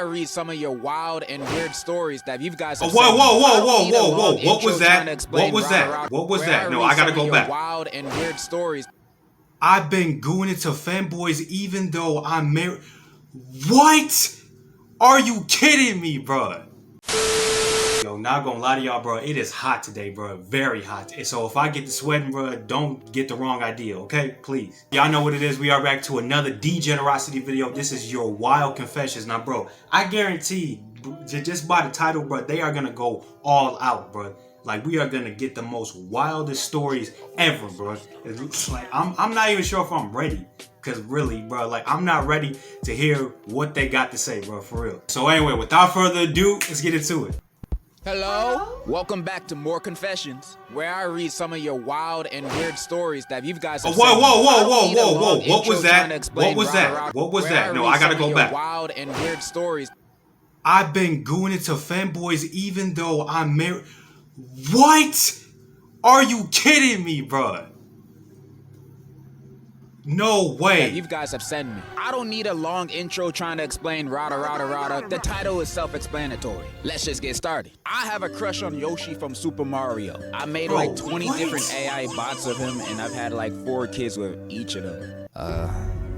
read some of your wild and weird stories that you guys have whoa. What was that? What was that? No, I gotta go back. Wild and weird stories. I've been gooning to fanboys even though I'm married. What? Are you kidding me, bro? Yo, not gonna lie to y'all, bro. It is hot today, bro. Very hot. And so if I get to sweating, bro, don't get the wrong idea, okay? Please. Y'all know what it is. We are back to another Degenerocity video. This is your wild confessions. Now, bro, I guarantee, just by the title, bro, they are gonna go all out, bro. Like, we are gonna get the most wildest stories ever, bro. It's like, I'm not even sure if I'm ready. Cause really, bro, like, I'm not ready to hear what they got to say, bro, for real. So anyway, without further ado, let's get into it. Hello? Welcome back to More Confessions, where I read some of your wild and weird stories that you guys have whoa. What was that? What was that? No, I gotta go back. Wild and weird stories. I've been gooning to fanboys even though I'm married. What? Are you kidding me, bro? No way. That you guys have sent me. I don't need a long intro trying to explain rada. The title is self-explanatory. Let's just get started. I have a crush on Yoshi from Super Mario. I made like 20 different AI bots of him, and I've had like 4 kids with each of them.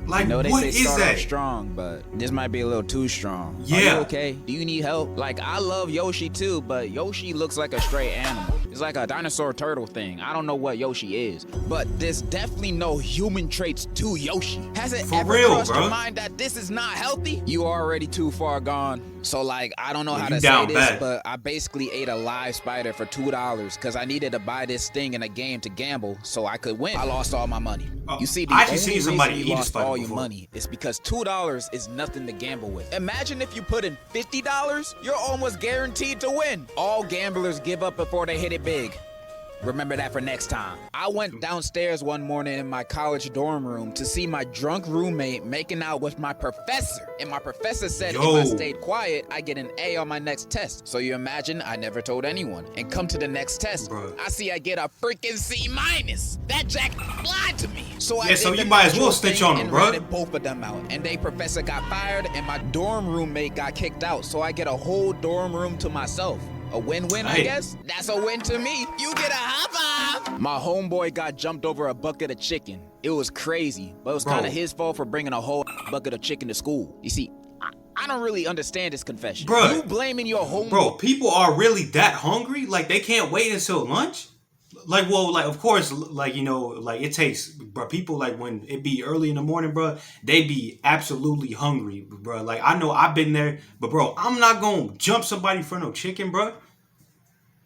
Like, I know they what say is start that? Off strong, but this might be a little too strong. Yeah. Are you okay? Do you need help? Like, I love Yoshi too, but Yoshi looks like a stray animal. It's like a dinosaur turtle thing. I don't know what Yoshi is, but there's definitely no human traits to Yoshi. Has it ever crossed your mind that this is not healthy? You are already too far gone. So like, I don't know how to say this, but I basically ate a live spider for $2 because I needed to buy this thing in a game to gamble so I could win. I lost all my money. You see, the only reason you lost all your money is because $2 is nothing to gamble with. Imagine if you put in $50, you're almost guaranteed to win. All gamblers give up before they hit it big. Remember that for next time. I went downstairs one morning in my college dorm room to see my drunk roommate making out with my professor. And my professor said if I stayed quiet, I get an A on my next test. So you imagine I never told anyone. And come to the next test, I see I get a freaking C-. That jack lied to me. So I so you might as well snitch on him, bro. Ratted both of them out. And they professor got fired and my dorm roommate got kicked out. So I get a whole dorm room to myself. A win-win, I guess? That's a win to me. You get a high five. My homeboy got jumped over a bucket of chicken. It was crazy, but it was kind of his fault for bringing a whole bucket of chicken to school. You see, I don't really understand this confession. Bro, you blaming your homeboy. Bro, people are really that hungry? Like, they can't wait until lunch? Like, well, like, of course, like, you know, like, it takes, bro, people, like, when it be early in the morning, bro, they be absolutely hungry, bro. Like, I know I've been there, but, bro, I'm not gonna jump somebody for no chicken, bro.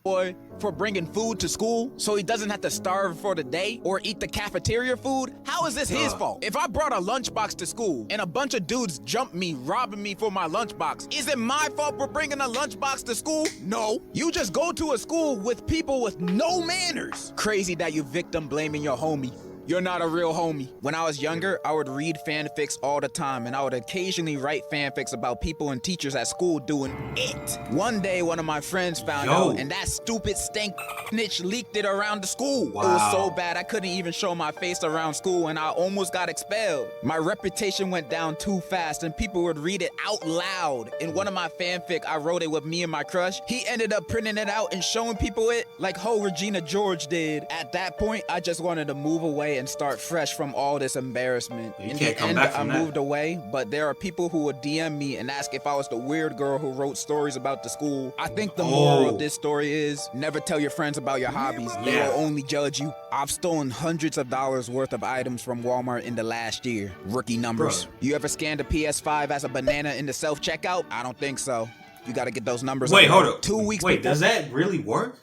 Boy, for bringing food to school so he doesn't have to starve for the day or eat the cafeteria food? How is this his fault? If I brought a lunchbox to school and a bunch of dudes jumped me, robbing me for my lunchbox, is it my fault for bringing a lunchbox to school? No. You just go to a school with people with no manners. Crazy that you victim blaming your homie. You're not a real homie. When I was younger, I would read fanfics all the time, and I would occasionally write fanfics about people and teachers at school doing it. One day, one of my friends found out, and that stupid stank snitch leaked it around the school. Wow. It was so bad, I couldn't even show my face around school, and I almost got expelled. My reputation went down too fast, and people would read it out loud. In one of my fanfic, I wrote it with me and my crush. He ended up printing it out and showing people it like how Regina George did. At that point, I just wanted to move away and start fresh from all this embarrassment. In the end, I moved away, but there are people who would DM me and ask if I was the weird girl who wrote stories about the school. I think the moral of this story is never tell your friends about your hobbies. They will only judge you. I've stolen hundreds of dollars worth of items from Walmart in the last year. Rookie numbers. You ever scanned a PS5 as a banana in the self-checkout? I don't think so. You gotta get those numbers. Wait, hold up. 2 weeks. Wait, does that really work?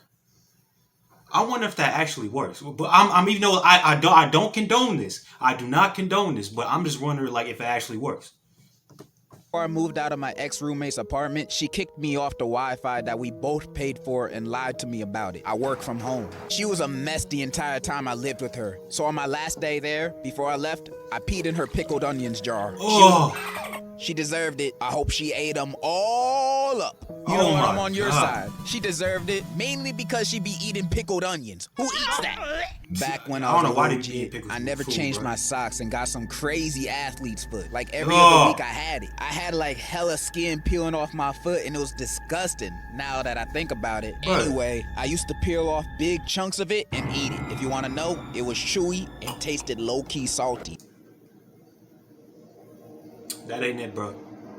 I wonder if that actually works. But I'm even though I don't condone this. I do not condone this, but I'm just wondering like if it actually works. Before I moved out of my ex-roommate's apartment, she kicked me off the Wi-Fi that we both paid for and lied to me about it. I work from home. She was a mess the entire time I lived with her. So on my last day there, before I left, I peed in her pickled onions jar. She deserved it. I hope she ate them all up. You know Oh what? my I'm on your God. side. She deserved it, mainly because she be eating pickled onions. Who eats that? Back when I I don't was know a why little they be eating kid, pickles I with never food, changed bro. my socks and got some crazy athlete's foot. Like every Ugh. other week I had it. I had like hella skin peeling off my foot and it was disgusting now that I think about it. Right. Anyway, I used to peel off big chunks of it and eat it. If you want to know, it was chewy and tasted low-key salty. That ain't it, bro.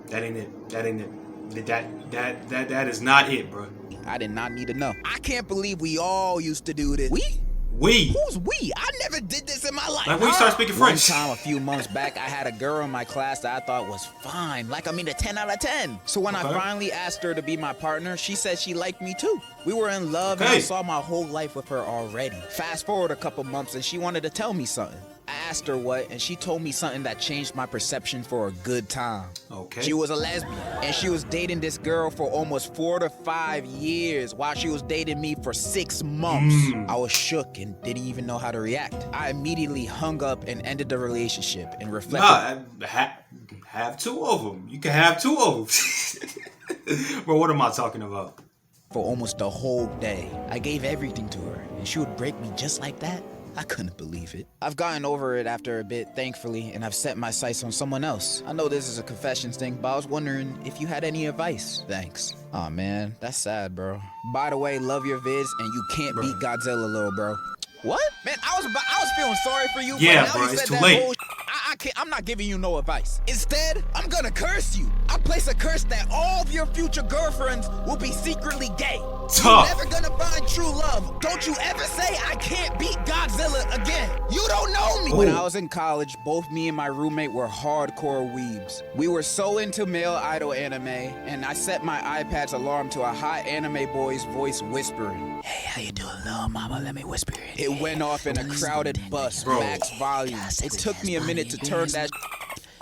That ain't it. That ain't it. That is not it, bro. I did not need to know. I can't believe we all used to do this. We. Who's we? I never did this in my life. Like when you start speaking French. One time a few months back, I had a girl in my class that I thought was fine. Like, I mean, a 10 out of 10. So when I Okay. finally asked her to be my partner, she said she liked me too. We were in love and I Okay. saw my whole life with her already. Fast forward a couple months and she wanted to tell me something. I asked her what, and she told me something that changed my perception for a good time. Okay. She was a lesbian, and she was dating this girl for almost 4 to 5 years while she was dating me for 6 months. I was shook and didn't even know how to react. I immediately hung up and ended the relationship and reflected. Nah, have two of them. You can have two of them. Bro, what am I talking about? For almost the whole day. I gave everything to her, and she would break me just like that. I couldn't believe it. I've gotten over it after a bit, thankfully, and I've set my sights on someone else. I know this is a confessions thing, but I was wondering if you had any advice. Thanks. Aw, man, that's sad, bro. By the way, love your vids, and you can't beat Godzilla, little bro. What? Man, I was feeling sorry for you, Yeah, but now bro, you it's said too that late. bullshit. I'm not giving you no advice. Instead, I'm gonna curse you. I place a curse that all of your future girlfriends will be secretly gay. You're never gonna find true love. Don't you ever say I can't beat Godzilla again. You don't know me. When I was in college, both me and my roommate were hardcore weebs. We were so into male idol anime, and I set my iPad's alarm to a hot anime boy's voice whispering. Hey, how you doing, little mama? Let me whisper it. It went off in a crowded bus, max volume. It took me a minute to turn that.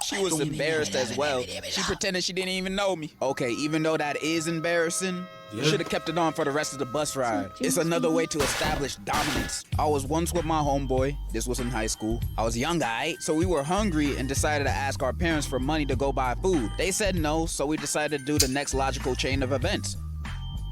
She was embarrassed as well. She pretended she didn't even know me. Okay, even though that is embarrassing, you should have kept it on for the rest of the bus ride. It's another way to establish dominance. I was once with my homeboy. This was in high school. I was young, so we were hungry and decided to ask our parents for money to go buy food. They said no, so we decided to do the next logical chain of events.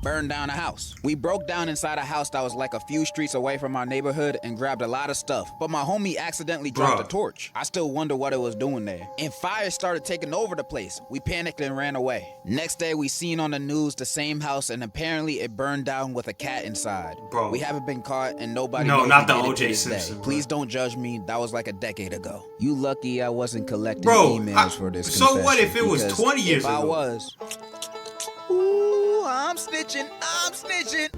Burn down a house. We broke down inside a house that was like a few streets away from our neighborhood and grabbed a lot of stuff. But my homie accidentally dropped a torch. I still wonder what it was doing there. And fire started taking over the place. We panicked and ran away. Next day, we seen on the news the same house and apparently it burned down with a cat inside. Bro. We haven't been caught and nobody No, knows not we the did it O.J. to this day. Simpson, bro. Please don't judge me. That was like a decade ago. You lucky I wasn't collecting Bro, emails for this so what confession, if it was because 20 years if I ago? was... Ooh, I'm snitching.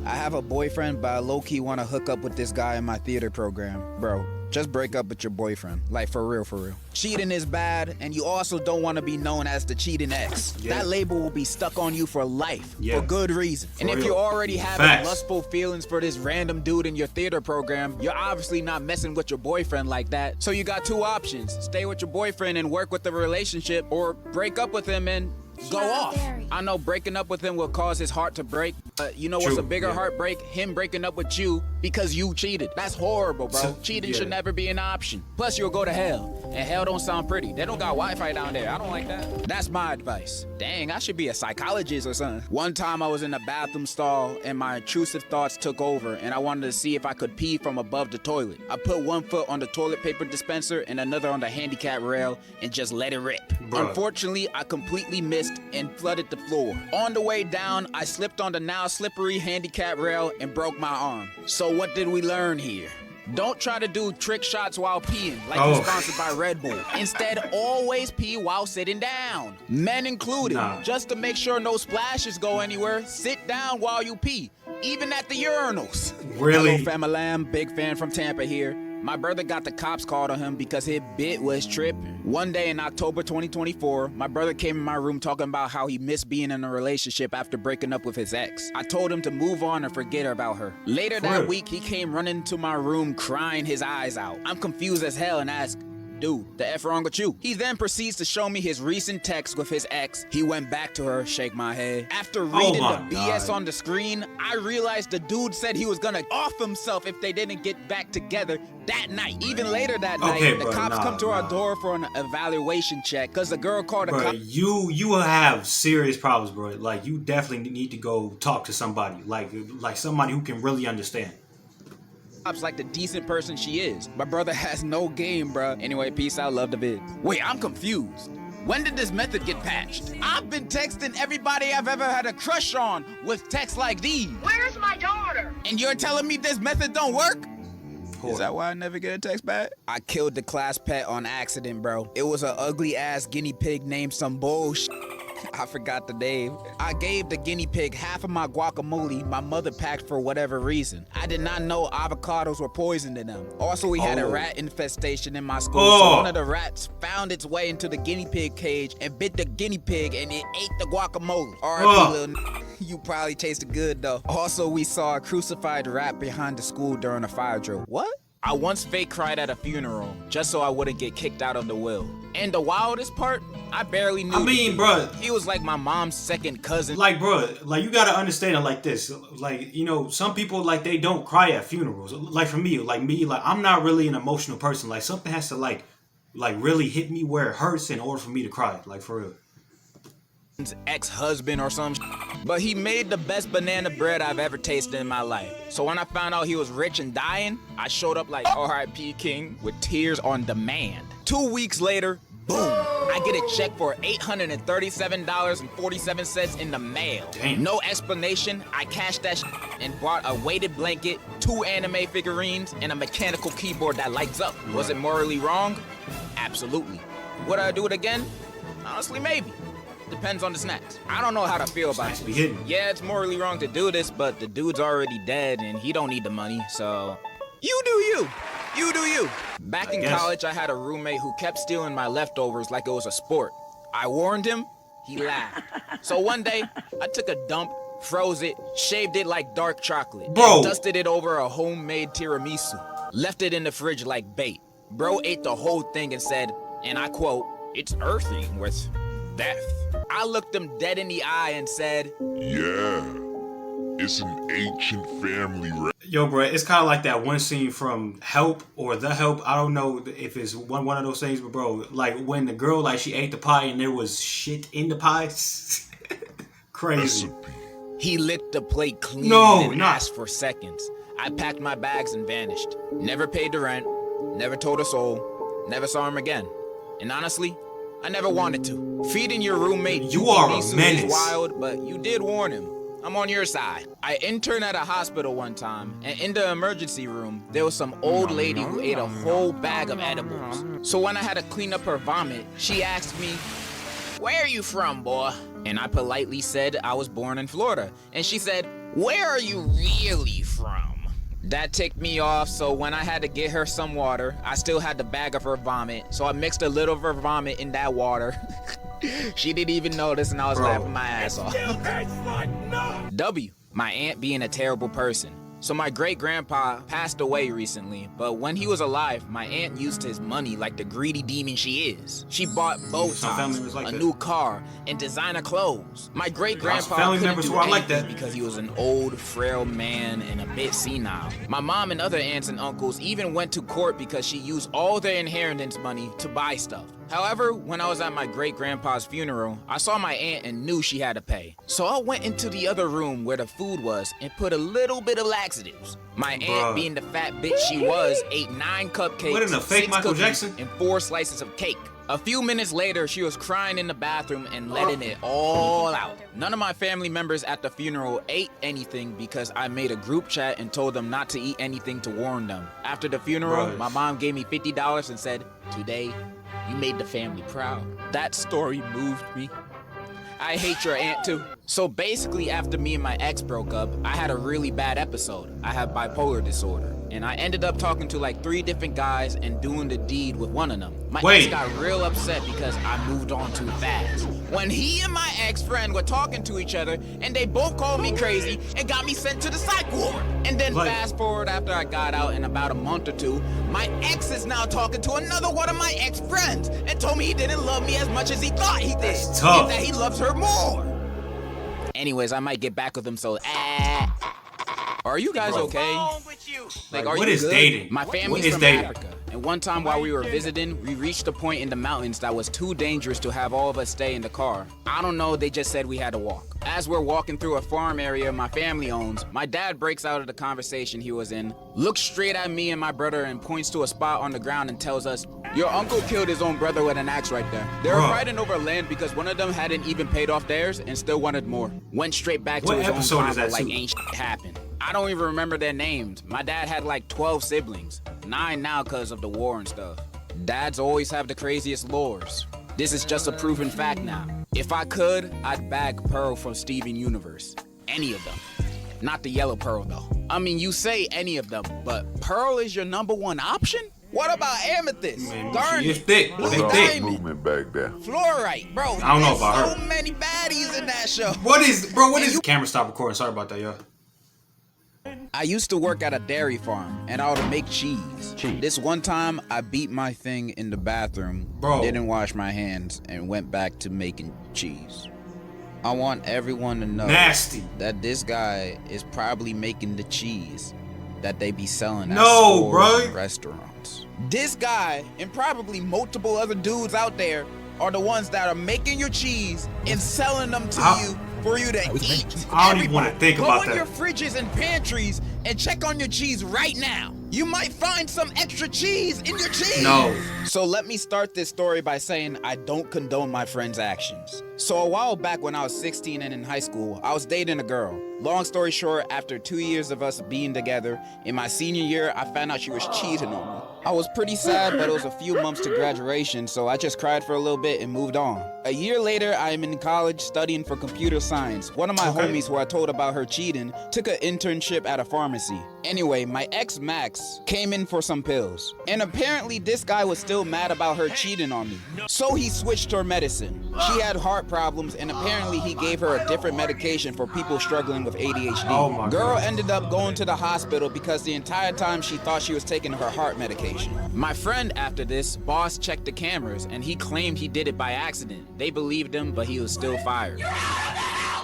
I have a boyfriend, but I low-key want to hook up with this guy in my theater program. Bro, just break up with your boyfriend. Like, for real, for real. Cheating is bad, and you also don't want to be known as the cheating ex. Yeah. That label will be stuck on you for life, Yeah. for good reason. And if real. you're already having Facts. lustful feelings for this random dude in your theater program, you're obviously not messing with your boyfriend like that. So you got two options. Stay with your boyfriend and work with the relationship, or break up with him and go off. I know breaking up with him will cause his heart to break, but you know what's True, a bigger yeah. heartbreak? Him breaking up with you because you cheated. That's horrible, bro. Cheating Yeah. should never be an option. Plus, you'll go to hell. And hell don't sound pretty. They don't got Wi-Fi down there. I don't like that. That's my advice. Dang, I should be a psychologist or something. One time I was in a bathroom stall and my intrusive thoughts took over and I wanted to see if I could pee from above the toilet. I put one foot on the toilet paper dispenser and another on the handicap rail and just let it rip. Bruh. Unfortunately, I completely missed and flooded the floor. On the way down, I slipped on the now slippery handicap rail and broke my arm. So what did we learn here? Don't try to do trick shots while peeing, like you're sponsored by Red Bull. Instead, always pee while sitting down. Men included. Nah. Just to make sure no splashes go anywhere, sit down while you pee, even at the urinals. Really? Hello, fam, big fan from Tampa here. My brother got the cops called on him because his bit was tripping. One day in October 2024, my brother came in my room talking about how he missed being in a relationship after breaking up with his ex. I told him to move on and forget about her. Later that real? week, he came running to my room crying his eyes out. I'm confused as hell and asked, dude? The F wrong with you? He then proceeds to show me his recent text with his ex. He went back to her, shake my head. After reading the BS on the screen, I realized the dude said he was gonna off himself if they didn't get back together that night. Even later that night, the cops come to our door for an evaluation check because the girl called a cop. You will have serious problems, bro. Like, you definitely need to go talk to somebody, like somebody who can really understand. Like the decent person she is. My brother has no game, bruh. Anyway, peace out, love the vid. Wait, I'm confused. When did this method get patched? I've been texting everybody I've ever had a crush on with texts like these. Where's my daughter? And you're telling me this method don't work? Is that why I never get a text back? I killed the class pet on accident, bro. It was an ugly ass guinea pig named some bullshit. I forgot the name. I gave the guinea pig half of my guacamole my mother packed for whatever reason. I did not know avocados were poisoned in them. Also, we had a rat infestation in my school, so one of the rats found its way into the guinea pig cage and bit the guinea pig and it ate the guacamole. R.I.P. little you probably tasted good though. Also, we saw a crucified rat behind the school during a fire drill. What? I once fake cried at a funeral just so I wouldn't get kicked out of the will. And the wildest part, I barely knew. I mean, bro, he was like my mom's second cousin. Like, bro, like, you gotta understand it like this. Like, you know, some people, like, they don't cry at funerals. Like, for me, like, I'm not really an emotional person. Like, something has to, like really hit me where it hurts in order for me to cry. Like, for real. Ex-husband or some but he made the best banana bread I've ever tasted in my life. So when I found out he was rich and dying, I showed up like R.I.P. King with tears on demand. 2 weeks later, boom, I get a check for $837.47 in the mail. Damn. No explanation, I cashed that and bought a weighted blanket, 2 anime figurines, and a mechanical keyboard that lights up. Right. Was it morally wrong? Absolutely. Would I do it again? Honestly, maybe. Depends on the snacks. I don't know how to feel about it. Yeah, it's morally wrong to do this, but the dude's already dead and he don't need the money, so you do you. You do you. Back in college, I had a roommate who kept stealing my leftovers like it was a sport. I warned him, he laughed. So one day, I took a dump, froze it, shaved it like dark chocolate, and dusted it over a homemade tiramisu. Left it in the fridge like bait. Bro ate the whole thing and said, and I quote, "It's earthy with death." I looked him dead in the eye and said, "Yeah, it's an ancient family record." Yo, bro, it's kind of like that one scene from Help or The Help. I don't know if it's one of those things, but bro, like when the girl, like, she ate the pie and there was shit in the pie. Crazy. He licked the plate clean and asked for seconds. I packed my bags and vanished. Never paid the rent, never told a soul, never saw him again. And honestly, I never wanted to. Feeding your roommate you are a menace. Is wild, but you did warn him. I'm on your side. I interned at a hospital one time, and in the emergency room, there was some old lady who ate a whole bag of edibles. So when I had to clean up her vomit, she asked me, "Where are you from, boy?" And I politely said I was born in Florida. And she said, "Where are you really from?" That ticked me off, so when I had to get her some water, I still had the bag of her vomit, so I mixed a little of her vomit in that water. She didn't even notice, and I was laughing my ass off. W, my aunt being a terrible person. So my great-grandpa passed away recently, but when he was alive, my aunt used his money like the greedy demon she is. She bought bow ties, a new car, and designer clothes. My great-grandpa couldn't do anything because he was an old, frail man and a bit senile. My mom and other aunts and uncles even went to court because she used all their inheritance money to buy stuff. However, when I was at my great-grandpa's funeral, I saw my aunt and knew she had to pay. So I went into the other room where the food was and put a little bit of laxatives. My aunt, being the fat bitch she was, ate 9 cupcakes, 6 cookies, and 4 slices of cake. A few minutes later, she was crying in the bathroom and letting it all out. None of my family members at the funeral ate anything because I made a group chat and told them not to eat anything to warn them. After the funeral, my mom gave me $50 and said, "Today, you made the family proud." That story moved me. I hate your aunt too. So basically, after me and my ex broke up, I had a really bad episode. I have bipolar disorder. And I ended up talking to like 3 different guys and doing the deed with one of them. My ex got real upset because I moved on too fast. When he and my ex-friend were talking to each other, and they both called me crazy and got me sent to the psych ward. And And then Like- fast forward after I got out in about a month or two, my ex is now talking to another one of my ex-friends and told me he didn't love me as much as he thought he did. That's tough. And that he loves her more. Anyways, I might get back with him, so are you guys okay? Like, are what you is good? dating? My What family's is from dating? Africa, and one time while we were visiting, we reached a point in the mountains that was too dangerous to have all of us stay in the car. I don't know, they just said we had to walk. As we're walking through a farm area my family owns, my dad breaks out of the conversation he was in, looks straight at me and my brother and points to a spot on the ground and tells us, "Your uncle killed his own brother with an axe right there." They were Bruh. fighting over land because one of them hadn't even paid off theirs and still wanted more. Went straight back What to his own episode is combo that like too? ain't shit happened. I don't even remember their names. My dad had like 12 siblings, 9 now because of the war and stuff. Dads always have the craziest lores. This is just a proven fact now. If I could, I'd bag Pearl from Steven Universe. Any of them. Not the yellow Pearl though. I mean, you say any of them, but Pearl is your #1 option? What about Amethyst, Man, Garnet, she is thick. Blue They Love thick. that Diamond, movement back there. Fluorite, bro? I don't know there's about so her. many baddies in that show. What is, bro? What is? Camera stop recording. Sorry about that, y'all. I used to work at a dairy farm, and I would make cheese. This one time, I beat my thing in the bathroom, Bro. didn't wash my hands, and went back to making cheese. I want everyone to know Nasty. that this guy is probably making the cheese that they be selling at No, stores bro. and restaurants. This guy, and probably multiple other dudes out there, are the ones that are making your cheese and selling them to you for you to eat. I don't even wanna Everybody, think go about in that. your fridges and pantries and check on your cheese right now. You might find some extra cheese in your cheese. No. So let me start this story by saying I don't condone my friend's actions. So a while back when I was 16 and in high school, I was dating a girl. Long story short, after 2 years of us being together, in my senior year, I found out she was cheating on me. I was pretty sad, but it was a few months to graduation, so I just cried for a little bit and moved on. A year later, I am in college studying for computer science. One of my Okay. homies who I told about her cheating took an internship at a pharmacy. Anyway, my ex Max came in for some pills. And apparently this guy was still mad about her cheating on me. So he switched her medicine. She had heart problems and apparently he gave her a different medication for people struggling with ADHD. Oh my Girl God. ended up going to the hospital because the entire time she thought she was taking her heart medication. My friend after this, boss checked the cameras and he claimed he did it by accident. They believed him, but he was still fired.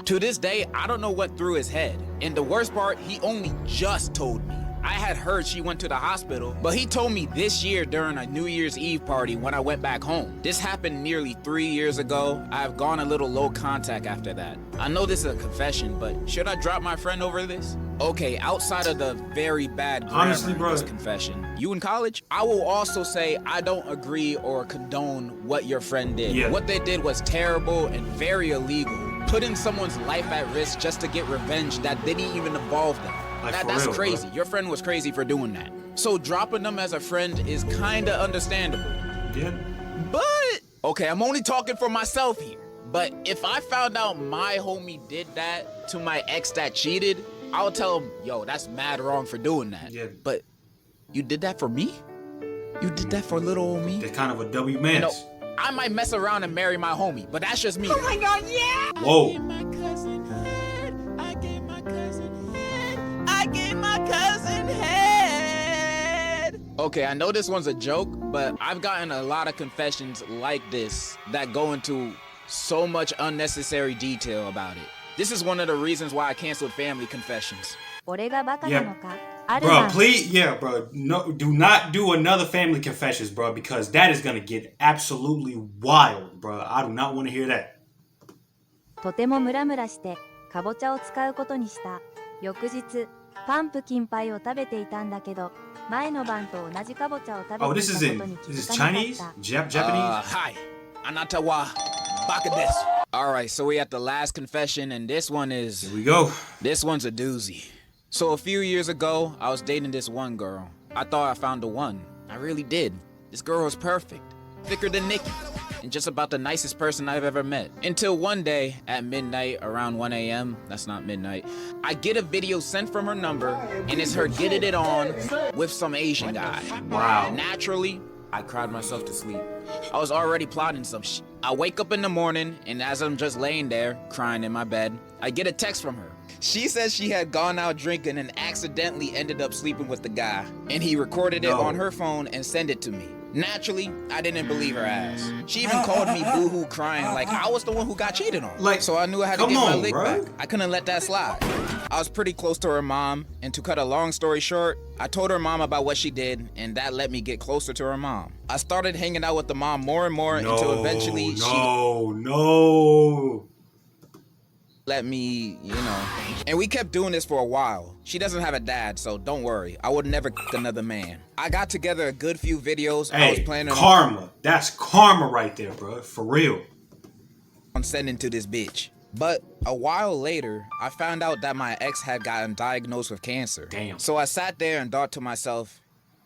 To this day, I don't know what through his head. And the worst part, he only just told me. I had heard she went to the hospital, but he told me this year during a New Year's Eve party when I went back home. This happened nearly 3 years ago. I've gone a little low contact after that. I know this is a confession, but should I drop my friend over this? Okay, outside of the very bad grammar Honestly, in bro. this confession, you in college? I will also say I don't agree or condone what your friend did. Yeah. What they did was terrible and very illegal. Putting someone's life at risk just to get revenge that didn't even involve them. Like, for That's real, crazy. bro. Your friend was crazy for doing that. So dropping them as a friend is kinda understandable. Yeah. But, okay, I'm only talking for myself here. But if I found out my homie did that to my ex that cheated, I'll tell him, yo, that's mad wrong for doing that. Yeah. But you did that for me? You did that for little old me? They're kind of a W man. No, I might mess around and marry my homie, but that's just me. Oh my God, yeah! Whoa. I gave my cousin head. I gave my cousin head. I gave my cousin head. Okay, I know this one's a joke, but I've gotten a lot of confessions like this that go into so much unnecessary detail about it. This is one of the reasons why I canceled family confessions. 俺がバカなのか、ある Bro, な。 please, yeah, bro. No, do not do another family confessions, bro, because that is gonna get absolutely wild, bro. I do not want to hear that. とてもムラムラしてかぼちゃを使うことにした。翌日パンプキンパイを食べていたんだけど、前の晩と同じかぼちゃを食 Oh, べ this て is いた in ことに気 this is づかなか Chinese, った。 Japanese. Hi, Anatawa Bakades. All right, so we at the last confession, and this one is... Here we go. This one's a doozy. So a few years ago, I was dating this one girl. I thought I found the one. I really did. This girl was perfect. Thicker than Nikki. And just about the nicest person I've ever met. Until one day, at midnight, around 1 a.m., that's not midnight, I get a video sent from her number, and it's her getting it on with some Asian guy. Wow. Naturally, I cried myself to sleep. I was already plotting some shit. I wake up in the morning, and as I'm just laying there, crying in my bed, I get a text from her. She says she had gone out drinking and accidentally ended up sleeping with the guy, and he recorded it on her phone and sent it to me. Naturally, I didn't believe her ass. She even called me boohoo crying like I was the one who got cheated on. Like, so I knew I had to get my lick bro. back. I couldn't let that slide. I was pretty close to her mom, and to cut a long story short, I told her mom about what she did, and that let me get closer to her mom. I started hanging out with the mom more and more until eventually she let me, and we kept doing this for a while. She doesn't have a dad, so don't worry. I would never another man. I got together a good few videos. I was planning karma. That's karma right there, bro. For real. on sending to this bitch. But a while later, I found out that my ex had gotten diagnosed with cancer. Damn. So I sat there and thought to myself,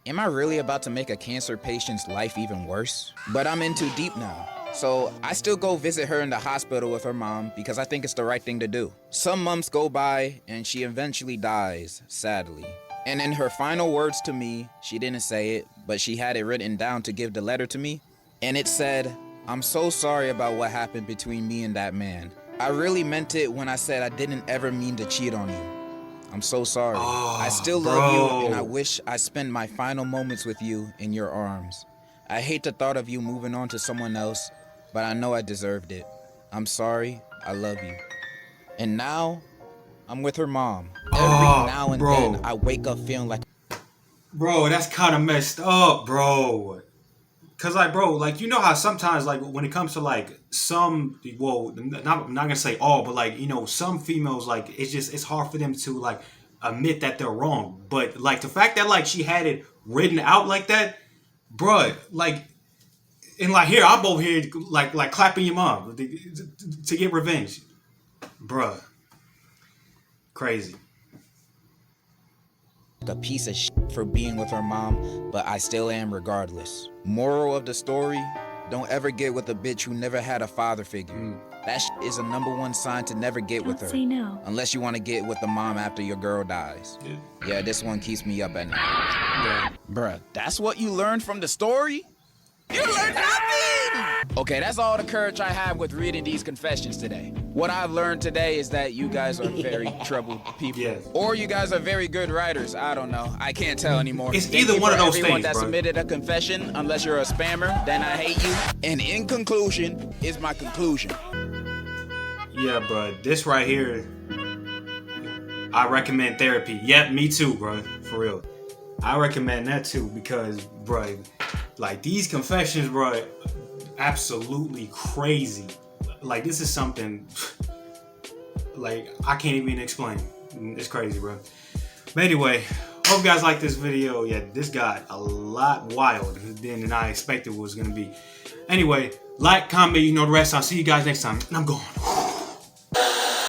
am I really about to make a cancer patient's life even worse? But I'm in too deep now. So I still go visit her in the hospital with her mom because I think it's the right thing to do. Some months go by and she eventually dies, sadly. And in her final words to me, she didn't say it, but she had it written down to give the letter to me. And it said, I'm so sorry about what happened between me and that man. I really meant it when I said I didn't ever mean to cheat on you. I'm so sorry. I still love you and I wish I spent my final moments with you in your arms. I hate the thought of you moving on to someone else, but I know I deserved it. I'm sorry. I love you. And now, I'm with her mom. Every now and then, I wake up feeling like... Bro, that's kind of messed up, bro. Cause like, bro, like, you know how sometimes, like, when it comes to like some, well, I'm not gonna say all, but like, some females, like, it's hard for them to like admit that they're wrong. But like the fact that like she had it written out like that, bro, like, and like here I'm over here like clapping your mom to get revenge, bruh. Crazy. a piece of shit for being with her mom, but I still am regardless. Moral of the story, don't ever get with a bitch who never had a father figure. That shit is a #1 sign to never get with her. Say no. Unless you want to get with the mom after your girl dies. Yeah, this one keeps me up at night. Bruh, that's what you learned from the story? You learned nothing! Okay, that's all the courage I have with reading these confessions today. What I've learned today is that you guys are very troubled people. Yes. Or you guys are very good writers. I don't know. I can't tell anymore. It's Thank either you one for of those everyone things, that bro. submitted a confession. Unless you're a spammer, then I hate you. And in conclusion, is my conclusion. Yeah, bro. This right here, I recommend therapy. Yep, me too, bro. For real. I recommend that too because, bro, like these confessions, bro, absolutely crazy. Like this is something like I can't even explain. It's crazy, bro. But anyway, hope you guys like this video. Yeah, this got a lot wild than I expected it was gonna be. Anyway, like, comment, you know the rest. I'll see you guys next time. And I'm going.